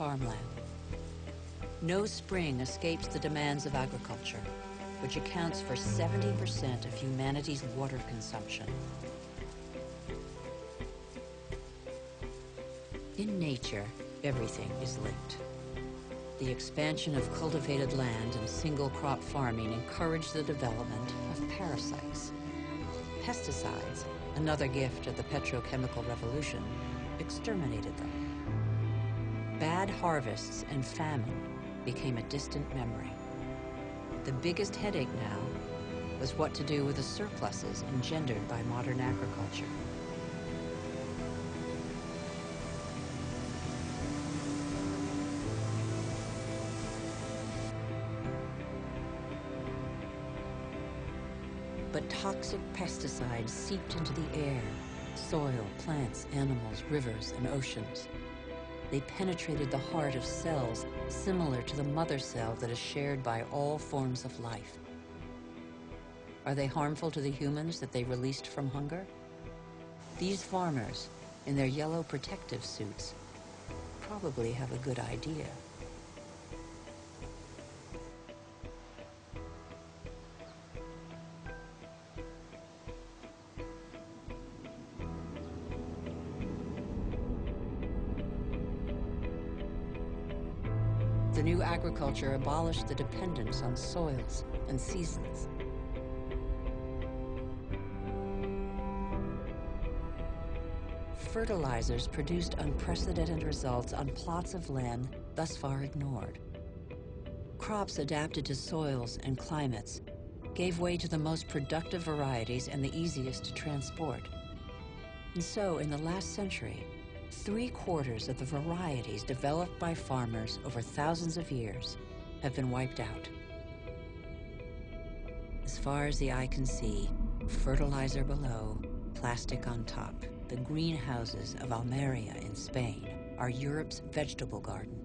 farmland. No spring escapes the demands of agriculture, which accounts for 70% of humanity's water consumption. In nature, everything is linked. The expansion of cultivated land and single-crop farming encouraged the development of parasites. Pesticides, another gift of the petrochemical revolution, exterminated them. Bad harvests and famine became a distant memory. The biggest headache now was what to do with the surpluses engendered by modern agriculture. But toxic pesticides seeped into the air, soil, plants, animals, rivers, and oceans. They penetrated the heart of cells similar to the mother cell that is shared by all forms of life. Are they harmful to the humans that they released from hunger? These farmers, in their yellow protective suits, probably have a good idea. The new agriculture abolished the dependence on soils and seasons. Fertilizers produced unprecedented results on plots of land thus far ignored. Crops adapted to soils and climates gave way to the most productive varieties and the easiest to transport. And so, in the last century, 3/4 of the varieties developed by farmers over thousands of years have been wiped out. As far as the eye can see, fertilizer below, plastic on top, the greenhouses of Almeria in Spain are Europe's vegetable garden.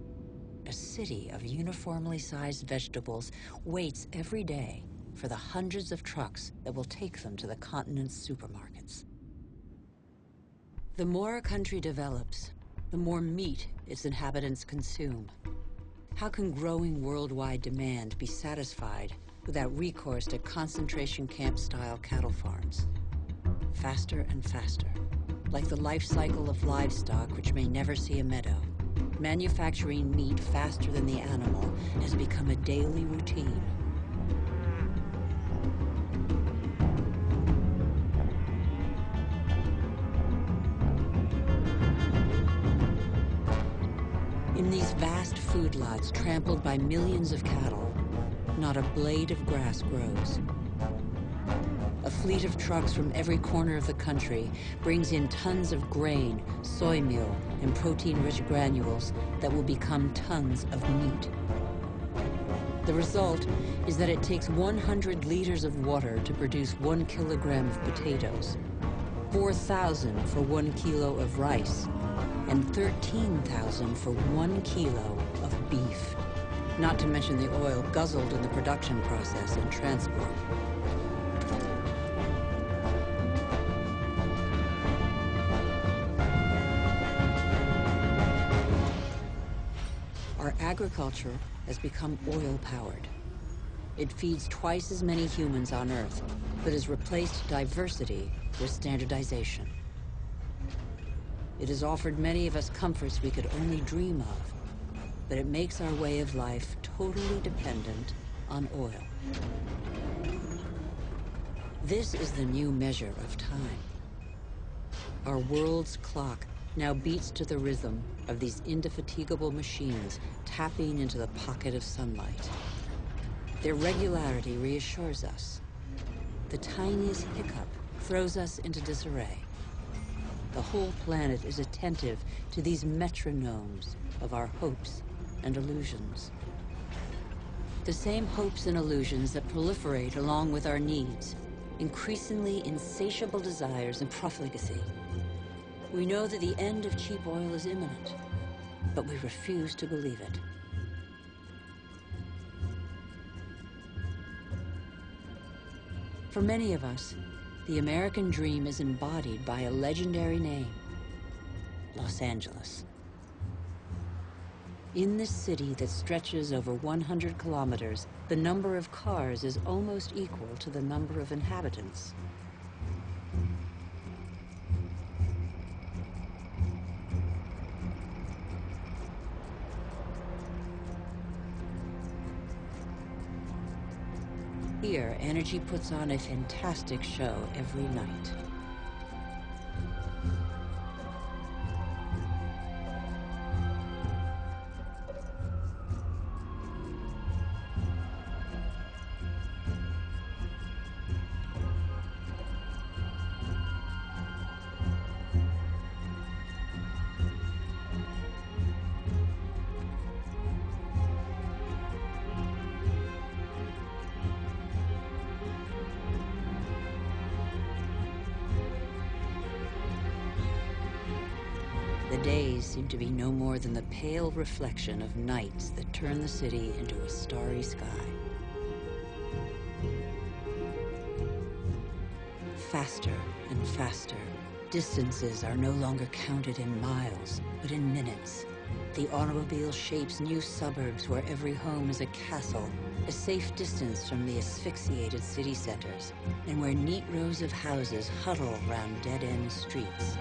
A city of uniformly sized vegetables waits every day for the hundreds of trucks that will take them to the continent's supermarkets. The more a country develops, the more meat its inhabitants consume. How can growing worldwide demand be satisfied without recourse to concentration camp-style cattle farms? Faster and faster, like the life cycle of livestock which may never see a meadow, manufacturing meat faster than the animal has become a daily routine. In these vast food lots trampled by millions of cattle, not a blade of grass grows. A fleet of trucks from every corner of the country brings in tons of grain, soy meal, and protein-rich granules that will become tons of meat. The result is that it takes 100 liters of water to produce 1 kilogram of potatoes, 4,000 for 1 kilo of rice, and 13,000 for 1 kilo of beef, not to mention the oil guzzled in the production process and transport. Our agriculture has become oil-powered. It feeds twice as many humans on Earth, but has replaced diversity with standardization. It has offered many of us comforts we could only dream of, but it makes our way of life totally dependent on oil. This is the new measure of time. Our world's clock now beats to the rhythm of these indefatigable machines tapping into the pocket of sunlight. Their regularity reassures us. The tiniest hiccup throws us into disarray. The whole planet is attentive to these metronomes of our hopes and illusions. The same hopes and illusions that proliferate along with our needs, increasingly insatiable desires and profligacy. We know that the end of cheap oil is imminent, but we refuse to believe it. For many of us, the American dream is embodied by a legendary name, Los Angeles. In this city that stretches over 100 kilometers, the number of cars is almost equal to the number of inhabitants. Here, energy puts on a fantastic show every night. The days seem to be no more than the pale reflection of nights that turn the city into a starry sky. Faster and faster. Distances are no longer counted in miles, but in minutes. The automobile shapes new suburbs where every home is a castle, a safe distance from the asphyxiated city centers, and where neat rows of houses huddle round dead-end streets.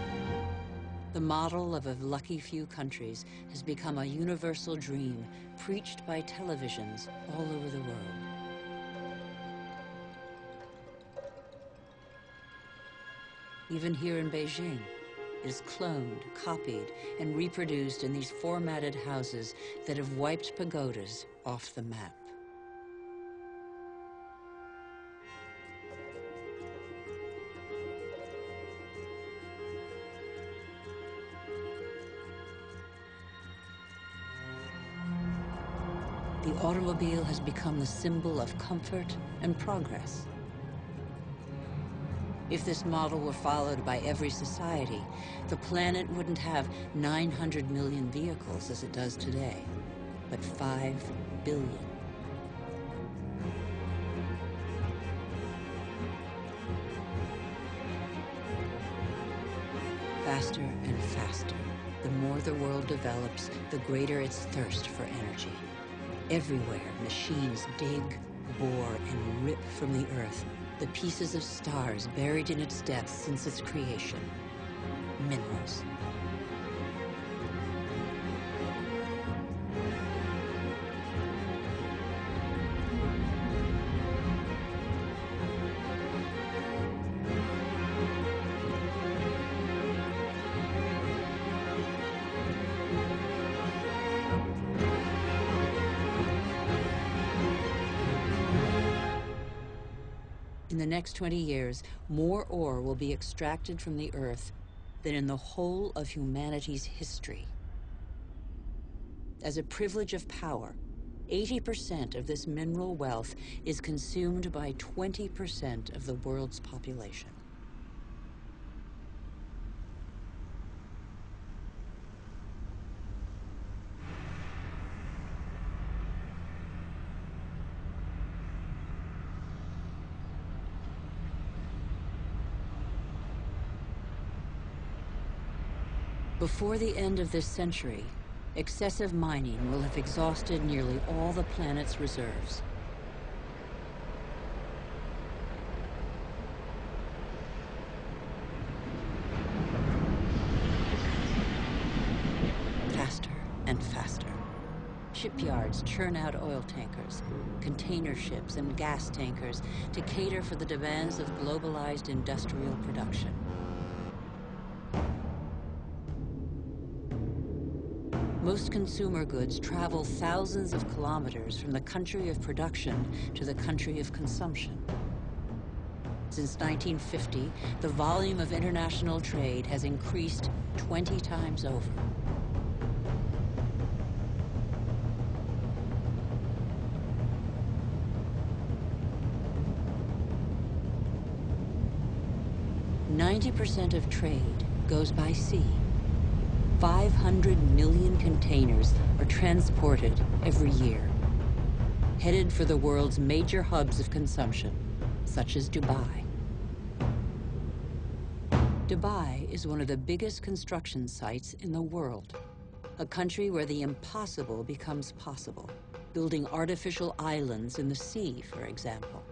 The model of a lucky few countries has become a universal dream preached by televisions all over the world. Even here in Beijing, it is cloned, copied, and reproduced in these formatted houses that have wiped pagodas off the map. The automobile has become the symbol of comfort and progress. If this model were followed by every society, the planet wouldn't have 900 million vehicles as it does today, but 5 billion. Faster and faster. The more the world develops, the greater its thirst for energy. Everywhere, machines dig, bore, and rip from the earth the pieces of stars buried in its depths since its creation. Minerals. In the next 20 years, more ore will be extracted from the earth than in the whole of humanity's history. As a privilege of power, 80% of this mineral wealth is consumed by 20% of the world's population. Before the end of this century, excessive mining will have exhausted nearly all the planet's reserves. Faster and faster. Shipyards churn out oil tankers, container ships, and gas tankers to cater for the demands of globalized industrial production. Most consumer goods travel thousands of kilometers from the country of production to the country of consumption. Since 1950, the volume of international trade has increased 20 times over. % of trade goes by sea. 500 million containers are transported every year, headed for the world's major hubs of consumption, such as Dubai. Dubai is one of the biggest construction sites in the world. a country where the impossible becomes possible, building artificial islands in the sea, for example.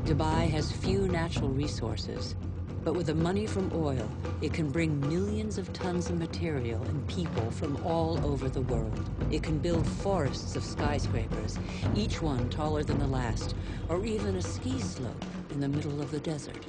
Dubai has few natural resources, but with the money from oil, it can bring millions of tons of material and people from all over the world. It can build forests of skyscrapers, each one taller than the last, or even a ski slope in the middle of the desert.